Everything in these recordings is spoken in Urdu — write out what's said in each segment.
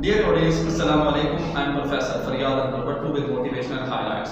Dear audience, Assalamu alaikum. I am Professor Faryad number 2 with motivational highlights.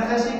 FSC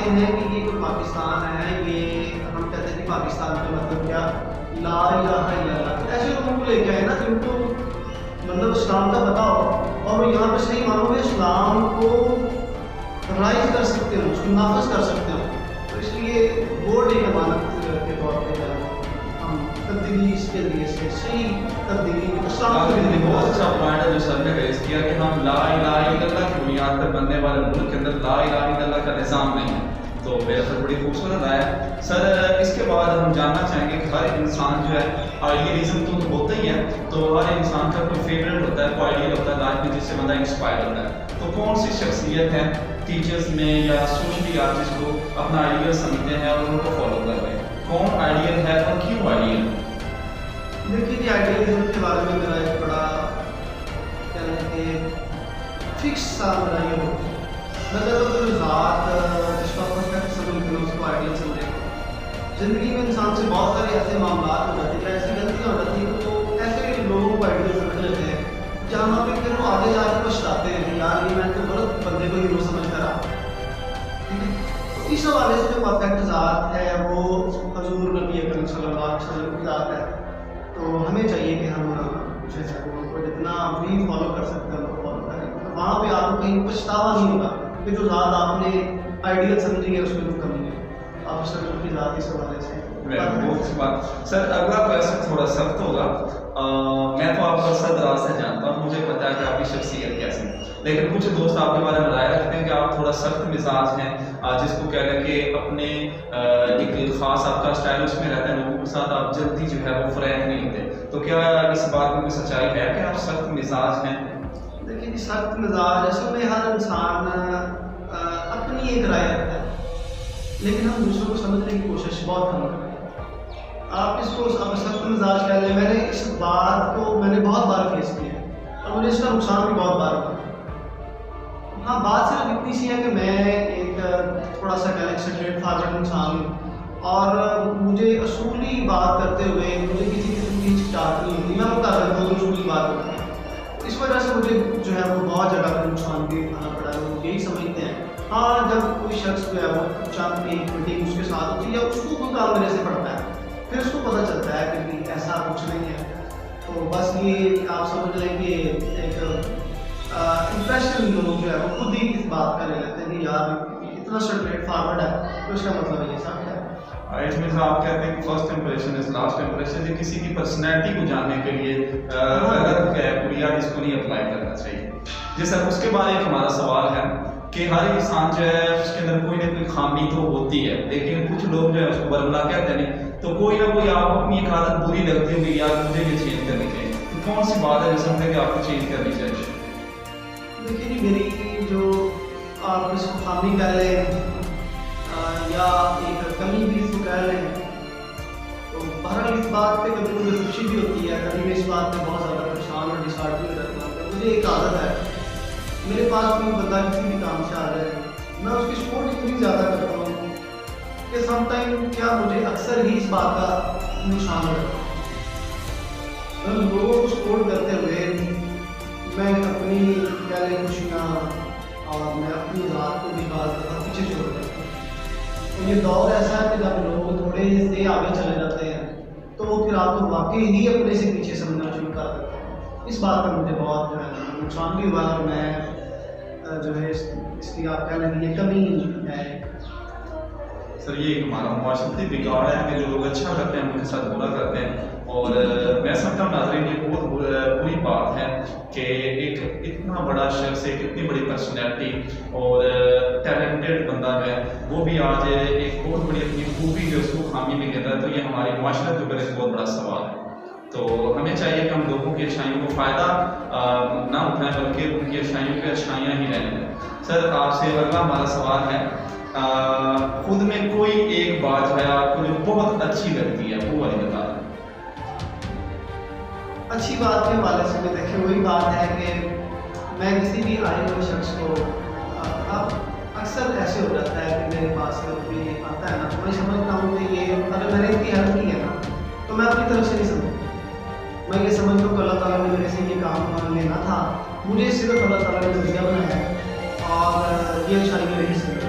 آتے ہیں کہ یہ کوئی پاکستان ہے، یہ ہم کہتے ہیں کہ پاکستان کا مطلب کیا، لا الہ الا اللہ، ایسے لوگوں کو لے کے آئے نا جن کو مطلب اسلام کا پتہ ہو اور وہ یہاں پہ صحیح مانوں گے اسلام کو رائز کر سکتے ہو، اس کو نافذ کر سکتے ہو. تو اس لیے بورڈ ایک امانت کے طور پہ ہم تبدیلی اس کے ذریعے سے صحیح تبدیلی بہت اچھا پوائنٹ ہے جو سر نے ریز کیا کہ ہم لا الہ الا اللہ کی بنیاد پر بننے والے ملک کے اندر لا الہ الا اللہ کا نظام نہیں ہے. تو میرا سر بڑی خوبصورت آیا ہے. سر اس کے بعد ہم جاننا چاہیں گے کہ ہر انسان جو ہے آئیڈیلزم تو ہوتا ہی ہے، تو ہر انسان کا کوئی فیوریٹ ہوتا ہے، کوئی آئیڈیل ہوتا ہے لائف میں جس سے بندہ انسپائر ہوتا ہے. تو کون سی شخصیت ہے ٹیچرز میں یا سوشلی آپ جس کو اپنا آئیڈیل سمجھتے ہیں اور ان کو فالو کر رہے ہیں، کون آئیڈیل ہے اور کیوں آئیڈیل؟ دیکھیے جی آئیڈیلزم کے بارے میں میرا ایک بڑا کہنا کہ فکس سا میرا یہ ہو مطلب کوئی ذات جس کو پرفیکٹ سمجھ کر اس کو آئیڈیل سمجھے. زندگی میں انسان سے بہت سارے ایسے معاملات ہو جاتے ہیں، ایسی غلطیاں ہو جاتی ہیں کہ وہ ایسے لوگوں کو آئیڈیل سمجھ لیتے ہیں جہاں پہ پھر وہ آگے جا کے پچھتاتے ہیں کہ یار یہ میں تو غلط بندے کو ہیرو سمجھ کر آ. تو اس حوالے سے جو پرفیکٹ ذات ہے وہ حضور نبی اکرم صلی اللہ علیہ وسلم کی ذات ہے. تو ہمیں چاہیے کہ ہم جو ہے وہ جتنا بھی فالو کر سکتے ہیں ان کو فالو کریں. تو وہاں پہ آپ کو کہیں پچھتاوا نہیں ہوگا کہ جو ذات آپ نے آئیڈیل سمجھی ہے اس میں کوئی کمی ہے. آپ سر کی ذات اس حوالے سے بہت سی بات. سر اگلا کویسچن تھوڑا سخت ہوگا. میں تو آپ کا سر دراز سے جانتا ہوں، مجھے پتا ہے کہ آپ کی شخصیت کیسی ہے، لیکن کچھ دوست آپ کے بارے میں رائے رکھتے ہیں کہ آپ تھوڑا سخت مزاج ہیں، جس کو کہہ لیں کہ اپنے ایک خاص آپ کا اسٹائل اس میں رہتا ہے، لوگوں کے ساتھ آپ جلدی جو ہے وہ فرینک نہیں ہوتے. تو کیا اس بات میں کوئی سچائی ہے کہ آپ سخت مزاج ہیں؟ دیکھیے سخت مزاج اصل میں ہر انسان اپنی ایک رائے رکھتا ہے، لیکن ہم دوسروں کو سمجھنے کی کوشش بہت کم کرتے ہیں. آپ اس کو سخت مزاج کہہ لیں، میں نے اس بات کو میں نے بہت بار فیس کیا اور مجھے اس کا نقصان بھی بہت بار ہوا. ہاں بات صرف اتنی سی ہے کہ میں ایک تھوڑا سا کہہ لیں اسٹریٹ فارورڈ انسان ہوں اور مجھے اصولی بات کرتے ہوئے مجھے کسی قسم کی ہچکچاہٹ نہیں ہوتی. میں وہ کر رہتا ہوں اصولی بات کرتا ہوں. اس وجہ سے مجھے جو ہے وہ بہت جگہ پہ نقصان بھی اٹھانا پڑا ہے. لوگ یہی سمجھتے ہیں ہاں جب کوئی شخص جو ہے وہ چند ایک میٹنگ اس کے ساتھ ہوتی ہے یا اس کو کوئی کام میرے سے پڑتا ہے پھر اس کو پتہ چلتا ہے کہ ایسا کچھ نہیں ہے. تو بس یہ آپ سمجھ لیں کہ ایک امپریشن لوگ جو ہے وہ خود ہی اس بات کا لے لیتے ہیں کہ یار اتنا اسٹریٹ فارورڈ ہے تو اس کا مطلب یہ سب ہے. اس میں سے آپ کہتے ہیں کہ first impression is last impression, یہ کسی کی پرسنالٹی کو جاننے کے لیے غلط کرائٹیریا جس کو نہیں اپلائی کرنا چاہیے. جی سر اس کے بعد ایک ہمارا سوال ہے کہ ہر انسان جو ہے اس کے اندر کوئی نہ کوئی خامی تو ہوتی ہے، لیکن کچھ لوگ جو ہے اس کو بربلا کہتے ہیں. تو کوئی نہ کوئی آپ کو اپنی ایک عادت بری لگتی ہوگی یار مجھے یہ چینج کرنی چاہیے، تو کون سی بات ہے جو سمجھے کہ آپ کو چینج کرنی چاہیے؟ دیکھیے جی میری جو آپ اس کو خامی کہہ لیں یا ایک کمی بھی اس کو کہہ لیں، تو بہرحال اس بات پہ کبھی مجھے خوشی بھی ہوتی ہے، کبھی میں اس بات پہ بہت زیادہ پریشان اور ڈسہارٹ بھی رہتا ہوں. مجھے ایک عادت ہے میرے پاس کوئی بندہ کسی بھی کام سے آ جائے میں اس کی سپورٹ اتنی زیادہ کرتا ہوں کہ سم ٹائم کیا مجھے اکثر ہی اس بات کا نشان ہوتا ہے. میں لوگوں کو سپورٹ کرتے ہوئے میں اپنی کہہ لیں خوشیاں اور میں اپنی ذات کو بھی بات پیچھے چھوڑ دیتا ہوں. تو یہ دور ایسا ہے کہ جب لوگ تھوڑے سے آگے چلے جاتے ہیں تو وہ پھر آپ کو واقعی ہی اپنے سے پیچھے سمجھنا شروع کر دیتے ہیں. اس بات کا مجھے بہت جو ہے نقصان بھی ہوا اور میں جو ہے اس کی آپ کہہ لیں یہ کمی ہے. سر یہ ایک ہمارا معاشرتی بگاڑ ہے کہ جو لوگ اچھا کرتے ہیں ان کے ساتھ برا کرتے ہیں، اور میں سمجھتا ہوں ناظرین یہ بہت بری بات ہے کہ ایک اتنا بڑا شخص، ایک اتنی بڑی پرسنالٹی اور ٹیلنٹڈ بندہ ہے وہ بھی آج ایک بہت بڑی اپنی خوبی جو اس کو خامی میں کہتا ہے. تو یہ ہماری معاشرت کے اوپر ایک بہت بڑا سوال ہے. تو ہمیں چاہیے کہ ہم لوگوں کی اچھائیوں کو فائدہ نہ اٹھائیں بلکہ ان کی اچھائیوں کی اچھائیاں ہی رہنے دیں. سر آپ سے اگلا ہمارا سوال ہے خود میں کوئی ایک بات ہے آپ کو جو بہت اچھی لگتی ہے وہ والی بتا دیں. اچھی بات کے حوالے سے میں دیکھیں وہی بات ہے کہ میں کسی بھی آئے ہوئے شخص کو اب اکثر ایسے ہو جاتا ہے کہ میرے پاس کوئی آتا ہے نا تو میں سمجھتا ہوں کہ یہ اگر میں نے اتنی ہیلپ کی ہے نا تو میں اپنی طرف سے نہیں سمجھتا. میں یہ سمجھتا ہوں کہ اللہ تعالیٰ نے میرے سے یہ کام لینا تھا، مجھے صرف اللہ تعالیٰ نے ذریعہ بنایا ہے اور یہ اچھائی میرے حصے میں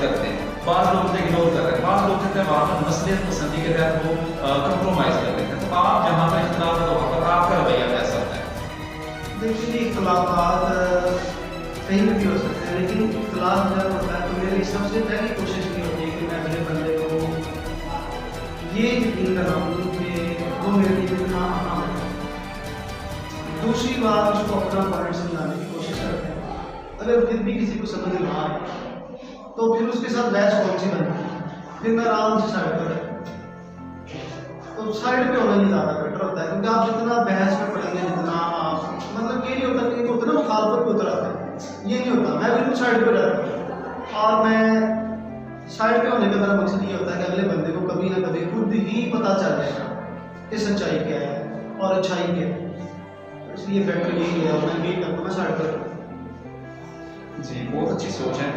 کرتے ہیں، بعض لوگ ہوتے ہیں اگنور کر رہے ہیں، بعض لوگ کہتے ہیں وہاں پر مصلحت پسندی کے تحت وہ کمپرومائز کر لیتے ہیں. تو آپ جہاں پر اختلاف ہوتا ہے وہاں پر آپ کا رویہ کیسا ہوتا ہے؟ دیکھیے اختلافات کہیں بھی ہو سکتے ہیں، لیکن اختلاف جب ہوتا ہے تو میری سب سے پہلی کوشش یہ ہوتی ہے کہ میں اپنے بندے کو یہ یقین کراؤں کہ وہ میرے لیے اتنا اہم ہے. دوسری بات اس کو اپنا پوائنٹ سمجھانے کی کوشش کرتے ہیں. اگر پھر بھی کسی کو سمجھ نہ آئے تو پھر اس کے ساتھ بحث کون سی بنتی ہے، پھر میں آرام سے سائڈ پر رہتا ہوں. تو سائڈ پہ ہونا نہیں زیادہ بیٹر ہوتا ہے، کیونکہ آپ جتنا بحث میں پڑیں گے، جتنا آپ مطلب یہ نہیں ہوتا کہ ہوتا ہے نا مخالفت کو اتر آتا ہے، یہ نہیں ہوتا. میں بالکل سائڈ پہ رہتا ہوں، اور میں سائڈ پہ ہونے کا میرا مقصد یہ ہوتا ہے کہ اگلے بندے کو کبھی نہ کبھی خود ہی پتہ چل جائے گا کہ سچائی کیا ہے اور اچھائی کیا ہے. اس لیے بیٹر یہی ہے، میں یہی کرتا ہوں، میں سائڈ پہ رہتا ہوں. جی بہت اچھی سوچ ہے.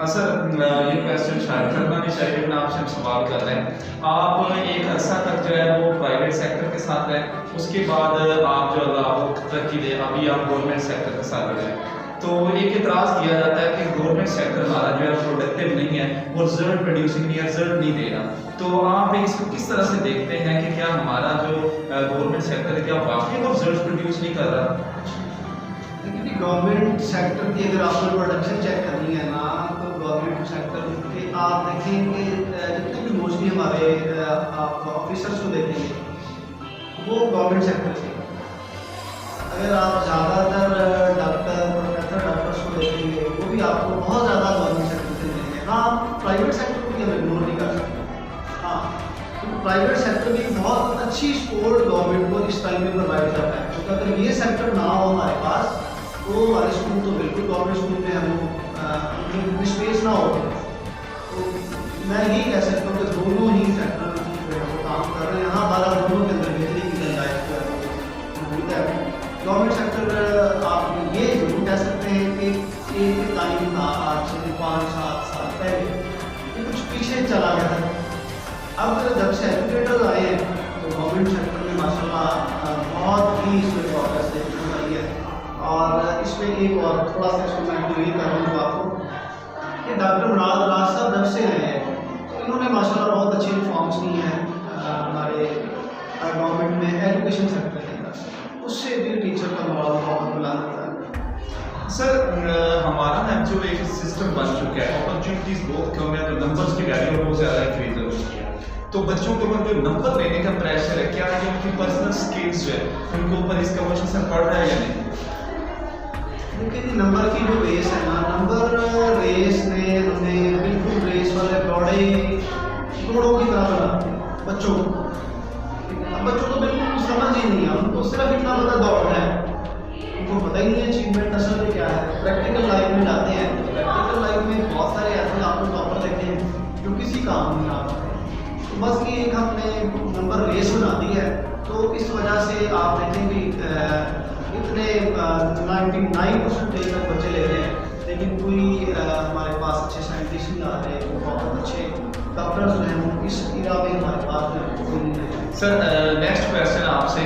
سر یہ کویسچن شاید کرنا نہیں چاہیے لیکن آپ سے ہم سوال کر رہے ہیں. آپ ایک عرصہ تک جو ہے وہ پرائیویٹ سیکٹر کے ساتھ رہے، اس کے بعد آپ جو اللہ کو ترقی دے ابھی آپ گورنمنٹ سیکٹر کے ساتھ رہے. تو ایک اعتراض کیا جاتا ہے کہ گورنمنٹ سیکٹر ہمارا جو ہے پروڈکٹیو نہیں ہے، وہ رزلٹ پروڈیوسنگ نہیں ہے، رزلٹ نہیں دے رہا. تو آپ اس کو کس طرح سے دیکھتے ہیں کہ کیا ہمارا جو گورنمنٹ سیکٹر ہے کیا واقعی وہ رزلٹ پروڈیوس نہیں کر رہا؟ لیکن گورنمنٹ سیکٹر کی اگر آپ کو پروڈکشن چیک کرنی ہے نا، تو گورنمنٹ سیکٹر کے آپ دیکھیں کہ جتنے بھی موسٹلی ہمارے آپ آفیسرس کو دیکھیں گے وہ گورنمنٹ سیکٹر کے. اگر آپ زیادہ تر ڈاکٹر پروفیسر ڈاکٹرس کو دیکھیں گے وہ بھی آپ کو بہت زیادہ گورنمنٹ سیکٹر سے ملیں گے. ہاں پرائیویٹ سیکٹر کو بھی ہم اگنور نہیں کر سکتے. ہاں پرائیویٹ سیکٹر کی بہت اچھی سپورٹ گورنمنٹ کو اس ٹائم میں پرووائڈ کرتا ہے، کیونکہ اگر یہ سیکٹر نہ ہو ہمارے پاس تو ہمارے اسکول تو بالکل گورنمنٹ اسکول میں ہم اسپیس نہ ہوتے. تو میں یہی کہہ سکتا ہوں کہ دونوں ہی سیکٹر جو ہے وہ کام کر رہے ہیں. یہاں ہمارا دونوں کے اندر بہتری کی گنجائش جو ہے موجود ہے. گورنمنٹ سیکٹر آپ یہ ضرور کہہ سکتے ہیں کہ ایک ٹائم تھا آج سے 5-7 سال پہلے یہ کچھ پیچھے چلا گیا تھا. اب جب سے ایجوکیٹرز آئے ہیں تو گورنمنٹ سیکٹر میں ماشاء اللہ بہت ہی اس میں پروگریس دیکھنے کو آئی ہے. اور اس میں ایک اور تھوڑا سا اس کو میں یہ کر رہا ہوں آپ کو کہ ڈاکٹر مراد راج صاحب جب سے آئے ہیں تو انہوں نے ماشاء اللہ بہت اچھی ریفارمس کی ہیں ہمارے گورنمنٹ میں ایجوکیشن سیکٹر کے اندر. اس سے بھی ٹیچر کا مراد بہت بلند ہوتا ہے. سر ہمارا نا جو ایک سسٹم بن چکا ہے، اپرچونیٹیز بہت کم ہے تو نمبرز کی ویلیو بہت زیادہ انکریز ہو چکی ہے. تو بچوں کے اوپر جو نمبر لینے کا پریشر ہے، کیا یہ ان کی پرسنل اسکلز جو ہے ان کے اوپر اس کا کچھ اثر پڑ رہا ہے یا نہیں؟ لیکن نمبر کی جو ریس ہے نا، نمبر ریس نے ہمیں بالکل ریس والے گھوڑوں کی طرح بنا بچوں کو. بچوں کو بالکل سمجھ ہی نہیں ہے، ان کو صرف اتنا پتہ دوڑنا ہے، ان کو پتہ ہی نہیں ہے اچیومنٹ اصل میں کیا ہے. پریکٹیکل لائف میں جاتے ہیں تو پریکٹیکل لائف میں بہت سارے ایسے آپ کو ٹاپر دیکھتے ہیں جو کسی کام نہیں آ پاتے. تو بس یہ ایک ہم نے نمبر ریس بنا دی ہے. تو اس وجہ سے آپ دیکھیں کہ اتنے 99% تک بچے لے رہے ہیں، لیکن کوئی ہمارے پاس اچھے سائنٹسٹ نہیں آ رہے، بہت اچھے ڈاکٹرز جو ہیں وہ اس ایرا میں ہمارے پاس کوئی نہیں ہے. سر نیکسٹ کویشچن آپ سے،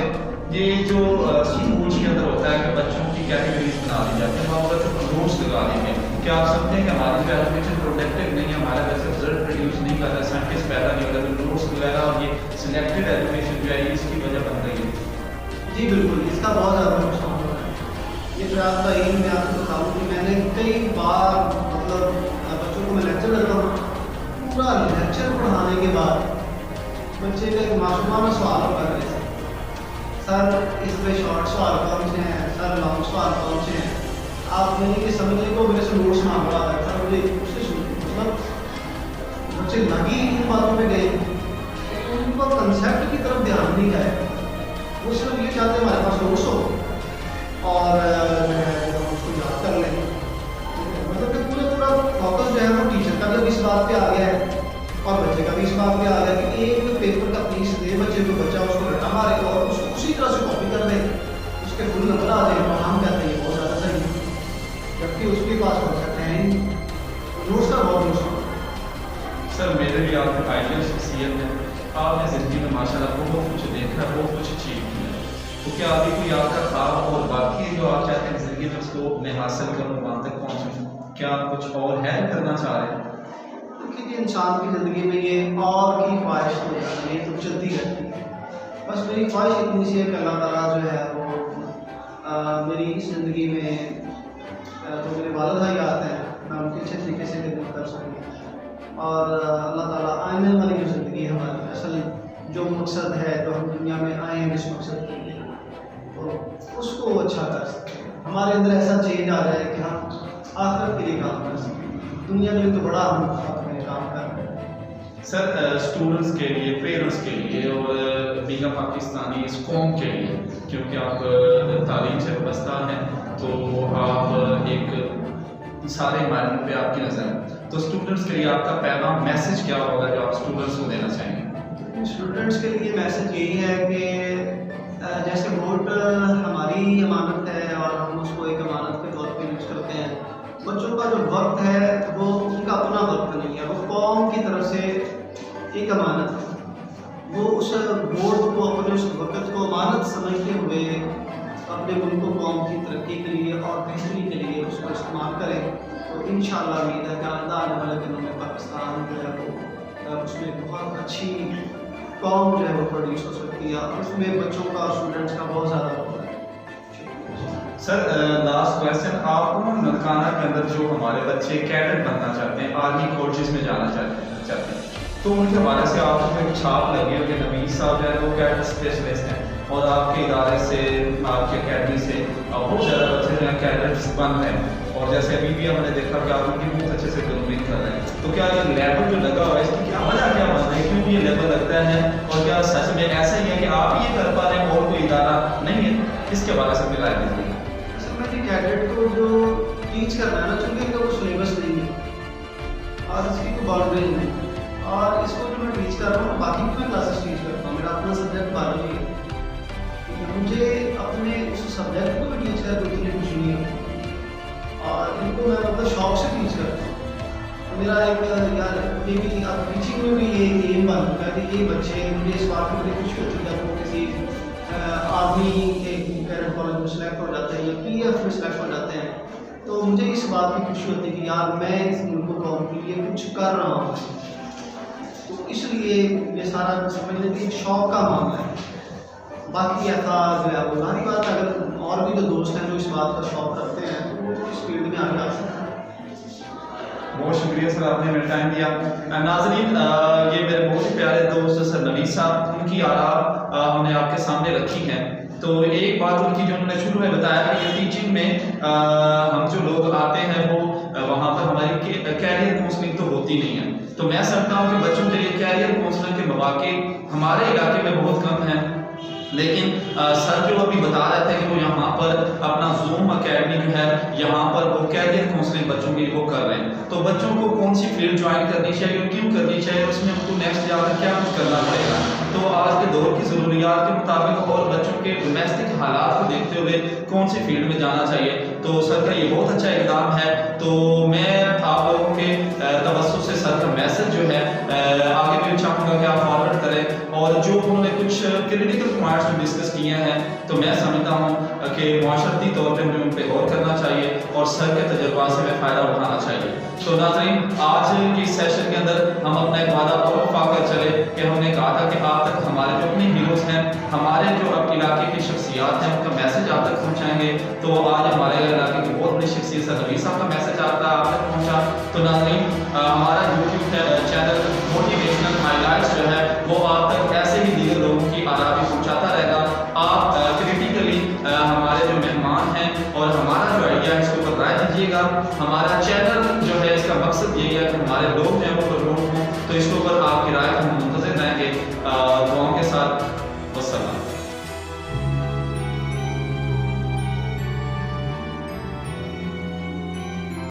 یہ جو اسکول کے اندر ہوتا ہے کہ بچوں کی کیٹیگریز بنا دی جاتی ہیں، وہاں بچوں کو نوٹس لگا دیں گے. کیا آپ سمجھتے ہیں کہ ہماری جو ایجوکیشن پروڈکٹیو نہیں ہے، ہمارا ویسے رزلٹ پروڈیوس نہیں کر رہا ہے، سائنٹسٹ پیدا نہیں ہو رہا، نوٹس وغیرہ اور یہ سلیکٹڈ ایجوکیشن جو ہے اس کی وجہ بن رہی ہے؟ جی بالکل، اس کا بہت زیادہ نقصان ہو رہا ہے. یہ پریاس کا یہی میں آپ کو بتاؤں کہ میں نے کئی بار مطلب بچوں کو میں لیکچر دیتا ہوں، پورا لیکچر پڑھانے کے بعد بچے کا ایک معصومانہ سوال کر رہے تھے، سر اس میں شارٹ سوال کون سے ہیں، سر لانگ سوال کون سے ہیں. آپ نے یہ سمجھنے کو میرے سے نوٹس مانگ رہا تھا، سر مجھے اس سے مطلب بچے لگی ان باتوں پہ گئے، ان کو کنسیپٹ کی طرف دھیان نہیں گئے. وہ صرف یہ چاہتے ہیں ہمارے پاس نوٹس ہو اور اس کو یاد کر لیں. مطلب کہ پورا فوکس جو ہے وہ ٹیچر کا بھی اس بات پہ آ گیا ہے اور بچے کا بھی اس بات پہ آ گیا کہ ایک پیپر کا پیس دے بچے کو، بچہ اس کو رٹا مارے گا اور اس کو اسی طرح سے کاپی کر دے، اس کے فل نمبر آ جائے اور ہم کہتے ہیں بہت زیادہ صحیح ہے، جبکہ اس کے پاس کنسیپٹ ہے ہی نہیں. نوٹس کا بہت نقصان. سر میرے بھی آپ آئیڈیل شخصیت ہے، آپ نے زندگی میں ماشاء اللہ بہت کچھ دیکھا ہے، بہت کچھ اچیو کیا ہے. تو کیا ابھی کوئی آپ کا خواب اور باقی جو آپ چاہتے ہیں زندگی میں اس کو میں حاصل کروں، وہاں تک پہنچوں؟ کیا کچھ اور ہیلپ کرنا چاہ رہے ہیں؟ کیونکہ انسان کی زندگی میں یہ اور کی خواہش ہو جاتی ہے، یہ تو چلتی رہتی ہے. بس میری خواہش اتنی سی ہے کہ اللہ تعالیٰ جو ہے وہ میری اس زندگی میں جو میرے والد حیات ہیں میں ان کی اچھے طریقے سے خدمت کر سکوں، اور اللہ تعالیٰ آنے والی جو زندگی ہے ہماری، اصل جو مقصد ہے جو ہم دنیا میں آئے ہیں جس مقصد کے لیے، تو اس کو اچھا کر سکیں. ہمارے اندر ایسا چینج آ جائے کہ ہم آخرت کے لیے کام کر سکیں. دنیا میں تو بڑا ہم اپنے کام کر رہے ہیں. سر اسٹوڈنٹس کے لیے، پیرنٹس کے لیے اور بیگا پاکستانی اس قوم کے لیے، کیونکہ آپ تعلیم سے وابستہ ہیں تو آپ ایک سارے معلوم پہ آپ کی نظر ہے، تو اسٹوڈنٹس کے لیے آپ کا پیغام میسج کیا ہوگا جو آپ اسٹوڈنٹس کو دینا چاہیں گے؟ اسٹوڈنٹس کے لیے میسج یہی ہے کہ جیسے ووٹ ہماری امانت ہے اور ہم اس کو ایک امانت کے طور پہ یوز کرتے ہیں، بچوں کا جو وقت ہے وہ ان کا اپنا وقت نہیں ہے، وہ قوم کی طرف سے ایک امانت ہے. وہ اس ووٹ کو، اپنے اس وقت کو امانت سمجھتے ہوئے اپنے ملک کو قوم کی ترقی کے لیے اور بہتری کے لیے اس کو استعمال کریں. تو انشاءاللہ امید ہے کہ آنے والے دنوں میں پاکستان جو ہے وہ اس میں بہت اچھی قوم جو ہے وہ پروڈیوس ہو سکتی ہے، اور اس میں بچوں کا اور اسٹوڈنٹس کا بہت زیادہ رول ہے. سر لاسٹ کویشچن، آپ کو ننکانہ کے اندر جو ہمارے بچے کیڈٹ بننا چاہتے ہیں، آرمی کورسز میں جانا چاہتے ہیں، تو ان کے حوالے سے آپ کو ایک چھاپ لگی ہو کہ نوید صاحب جو ہے وہ کیڈٹ اسپیشلسٹ ہیں، اور آپ کے ادارے سے، آپ کے اکیڈمی سے بہت زیادہ بچے جو ہیں کیڈٹس بن رہے ہیں، اور جیسے ابھی بھی ہم نے دیکھا کہ آپ ان کی بہت اچھے سے گرومنگ کر رہے ہیں. تو کیا یہ لیبل جو لگا ہوا ہے اس کی کیا وجہ کیا بنتا ہے، کیوں یہ لیبل لگتا ہے، اور کیا سچ میں ایسا ہی ہے کہ آپ یہ کر پا رہے ہیں اور کوئی ادارہ نہیں ہے؟ اس کے حوالے سے رائے دیجیے. کیڈٹ کو جو ٹیچ کرنا ہے نا، چونکہ ان کا کوئی سلیبس نہیں ہے اور اس کی کوئی باؤنڈری نہیں ہے، اور اس کو جو میں ٹیچ کر رہا ہوں باقی بھی میں کلاسز ٹیچ کرتا ہوں. میرا اپنا سبجیکٹ بایولوجی ہے، مجھے اپنے اس سبجیکٹ کو بھی ٹیچ کر کے اتنی خوشی نہیں ہوتی، اور ان کو میں مطلب شوق سے ٹیچ کرتا ہوں. میرا ایک یار یہ بھی اب ٹیچنگ میں بھی یہ ایم بن چکا ہے کہ یہ بچے، مجھے اس بات کی بڑی خوشی ہوتی ہے جب وہ کسی آرمی کے کیڈٹ کالج میں سلیکٹ ہو جاتے ہیں یا پی ایف میں سلیکٹ ہو جاتے ہیں، تو مجھے اس بات کی خوشی ہوتی ہے کہ یار میں اس ملک کو قوم کے لیے کچھ کر رہا ہوں. تو اس لیے یہ سارا سمجھنے کی ایک شوق کا معاملہ ہے. باقی ایسا جو ہے وہ ظاہری بات ہے، اگر اور بھی جو دوست ہیں جو اس بات کا شوق رکھتے ہیں تو وہ اس فیلڈ میں آگے آ سکتے ہیں. بہت شکریہ سر، آپ نے میرا ٹائم دیا. ناظرین، یہ میرے بہت ہی پیارے دوست سر نوید صاحب، ان کی آراء ہم نے آپ کے سامنے رکھی ہیں. تو ایک بات ان کی جو انہوں نے شروع میں بتایا کہ یہ ٹیچنگ میں ہم جو لوگ آتے ہیں وہ وہاں پر ہماری کیریئر کاؤنسلنگ تو ہوتی نہیں ہے. تو میں سمجھتا ہوں کہ بچوں کے لیے کیریئر کاؤنسلنگ کے مواقع ہمارے علاقے میں بہت کم ہیں، لیکن سر جو ابھی بتا رہے تھے کہ وہ یہاں پر اپنا زوم اکیڈمی جو ہے یہاں پر وہ کیریئر کاؤنسلنگ بچوں کے لیے وہ کر رہے ہیں. تو بچوں کو کون سی فیلڈ جوائن کرنی چاہیے اور کیوں کرنی چاہیے، اس میں ان کو نیکسٹ جا کر کیا کچھ کرنا پڑے گا، تو آج کے دور کی ضروریات کے مطابق اور بچوں کے ڈومیسٹک حالات کو دیکھتے ہوئے کون سی فیلڈ میں جانا چاہیے. تو سر کا یہ بہت اچھا اقدام ہے. تو میں آپ لوگوں کے توسط سے سر کا میسج جو ہے آگے بھی چاہوں گا کہ آپ فارورڈ کریں، اور جو انہوں نے کچھ کریٹیکل پوائنٹس جو ڈسکس کیے ہیں تو میں سمجھتا ہوں کہ معاشرتی طور پہ ہمیں ان پہ غور کرنا چاہیے اور سر کے تجربات سے ہمیں فائدہ اٹھانا چاہیے. تو ناظرین، آج کی سیشن کے اندر ہم اپنا ایک وعدہ اور وفا کر چلے کہ ہم نے کہا تھا کہ آپ تک ہمارے جو اپنے ہیروز ہیں، ہمارے جو اب علاقے کی شخصیات ہیں، ان کا میسج آپ تک پہنچائیں گے. تو آج ہمارے علاقے کی بہت بڑی شخصیت سر نوید صاحب کا میسج آپ تک پہنچا. تو ناظرین، ہمارا YouTube channel motivational high lights جو ہے وہ آپ تک ایسے ہی دیگر لوگوں کی آراء بھی پہنچاتا رہے گا. آپ کریٹیکلی ہمارے جو مہمان ہیں اور ہمارا جو آئیڈیا ہے اس کے اوپر رائے دیجیے گا. ہمارا چینل جو ہے اس کا مقصد یہی ہے کہ ہمارے لوگ جو ہیں وہ پروموٹ ہوں، تو اس کے اوپر آپ کی رائے ہم منتظر رہیں گے. دعاؤں کے ساتھ، والسلام.